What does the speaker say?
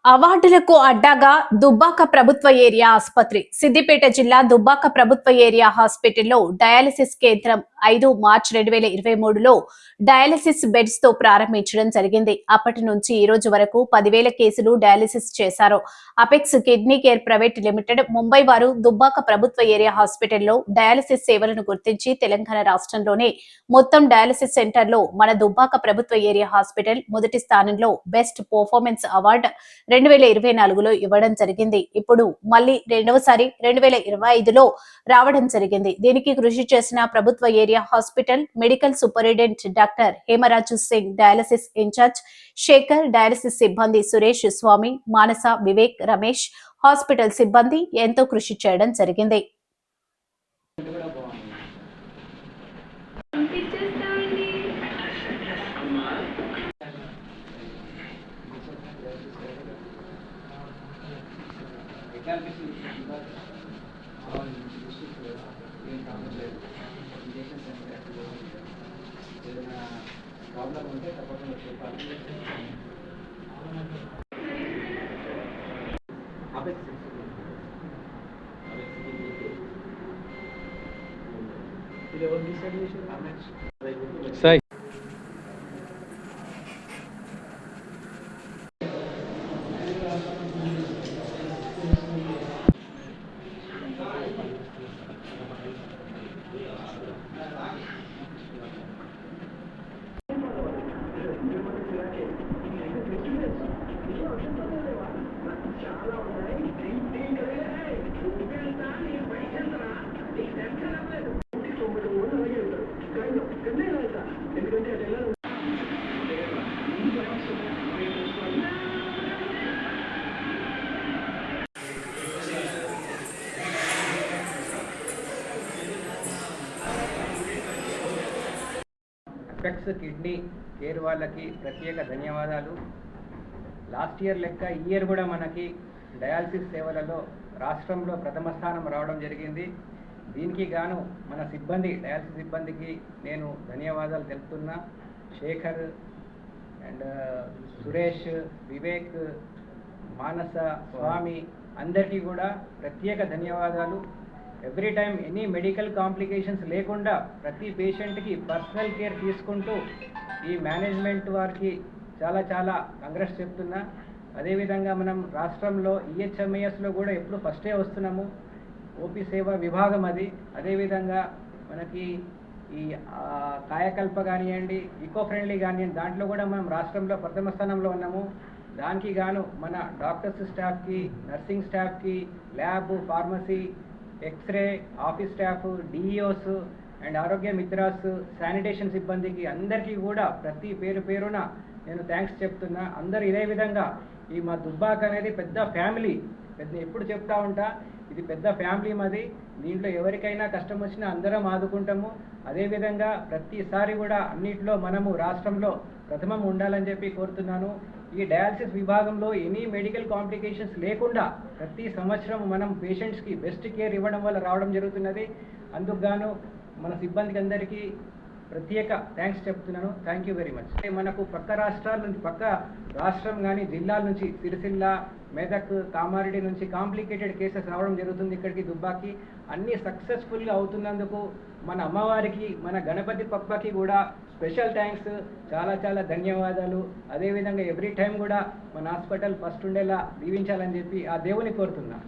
అవార్డులకు అడ్డాగా దుబ్బాక ప్రభుత్వ ఏరియా ఆసుపత్రి. సిద్దిపేట జిల్లా దుబ్బాక ప్రభుత్వ ఏరియా హాస్పిటల్లో డయాలసిస్ కేంద్రం 5 మార్చి 2023లో డయాలసిస్ బెడ్స్ తో ప్రారంభించడం జరిగింది. అప్పటి నుంచి ఈ రోజు వరకు 10,000 కేసులు డయాలసిస్ చేశారు. Apex kidney care private limited Mumbai వారు దుబ్బాక ప్రభుత్వ ఏరియా హాస్పిటల్లో డయాలసిస్ సేవలను గుర్తించి తెలంగాణ రాష్ట్రంలోనే మొత్తం డయాలసిస్ సెంటర్లో మన దుబ్బాక ప్రభుత్వ ఏరియా హాస్పిటల్ మొదటి స్థానంలో బెస్ట్ పర్ఫార్మెన్స్ అవార్డు 2024లో ఇవ్వడం జరిగింది. ఇప్పుడు మళ్ళీ రెండవసారి 2025లో రావడం జరిగింది. దీనికి కృషి చేసిన ప్రభుత్వ area hospital medical superintendent doctor Hemaraju Singh, dialysis incharge Shekhar, dialysis సిబ్బంది సురేష్, స్వామి, మానస, వివేక్, రమేష్, హాస్పిటల్ సిబ్బంది ఎంతో కృషి చేయడం జరిగింది. ప్రాబ్లం ఉంటే తప్పకుండా చెప్పాలి. ఇది ఎవరు డిసైడ్ చేశారు? అపెక్స్ కిడ్నీ కేర్ వాళ్ళకి ప్రత్యేక ధన్యవాదాలు. లాస్ట్ ఇయర్ లెక్క ఈ ఇయర్ కూడా మనకి డయాలసిస్ సేవలలో రాష్ట్రంలో ప్రథమ స్థానం రావడం జరిగింది. దీనికి గాను మన సిబ్బంది, డయాలసిస్ సిబ్బందికి నేను ధన్యవాదాలు తెలుపుతున్నా. శేఖర్ అండ్ సురేష్, వివేక్, మానస, స్వామి అందరికీ కూడా ప్రత్యేక ధన్యవాదాలు. Every time any medical complications లేకుండా ప్రతి పేషెంట్కి పర్సనల్ కేర్ తీసుకుంటూ ఈ మేనేజ్మెంట్ వారికి చాలా చాలా కంగ్రెస్ చెప్తున్నా. అదేవిధంగా మనం రాష్ట్రంలో ఈహెచ్ఎంఐఎస్లో కూడా ఎప్పుడు ఫస్టే వస్తున్నాము. ఓపీ సేవ విభాగం అది. అదేవిధంగా మనకి ఈ కాయకల్ప కానివ్వండి, ఈకో ఫ్రెండ్లీ కానివ్వండి, దాంట్లో కూడా మనం రాష్ట్రంలో ప్రథమ స్థానంలో ఉన్నాము. దానికి గాను మన డాక్టర్స్ స్టాఫ్కి, నర్సింగ్ స్టాఫ్కి, lab, pharmacy, x-ray, office staff, DEOs and Aarogya Mitras, sanitation సిబ్బందికి అందరికీ కూడా ప్రతి పేరున నేను థ్యాంక్స్ చెప్తున్నా. అందరూ ఇదే విధంగా ఈ మా దుబ్బాక అనేది పెద్ద ఫ్యామిలీ, ఎప్పుడు చెప్తా ఉంటా, ఇది పెద్ద ఫ్యామిలీ మాది. దీంట్లో ఎవరికైనా కష్టం వచ్చినా అందరం ఆదుకుంటాము. అదేవిధంగా ప్రతిసారి కూడా అన్నింటిలో మనము రాష్ట్రంలో ప్రథమం ఉండాలని చెప్పి కోరుతున్నాను. ఈ డయాలసిస్ విభాగంలో ఎనీ మెడికల్ కాంప్లికేషన్స్ లేకుండా ప్రతి సంవత్సరం మనం పేషెంట్స్కి బెస్ట్ కేర్ ఇవ్వడం వల్ల రావడం జరుగుతున్నది. అందుకు గాను మన సిబ్బందికి అందరికీ ప్రత్యేక థ్యాంక్స్ చెప్తున్నాను. Thank you very much. మనకు పక్క రాష్ట్రాల నుంచి, పక్క రాష్ట్రం కానీ జిల్లాల నుంచి, సిరిసిల్ల, మెదక్, కామారెడ్డి నుంచి కాంప్లికేటెడ్ కేసెస్ రావడం జరుగుతుంది ఇక్కడికి దుబ్బాకి. అన్నీ సక్సెస్ఫుల్గా అవుతున్నందుకు మన అమ్మవారికి, మన గణపతి పప్పకి కూడా స్పెషల్ థ్యాంక్స్, చాలా చాలా ధన్యవాదాలు. అదేవిధంగా ఎవ్రీ టైం కూడా మన హాస్పిటల్ ఫస్ట్ ఉండేలా దీవించాలని చెప్పి ఆ దేవుని కోరుతున్నా.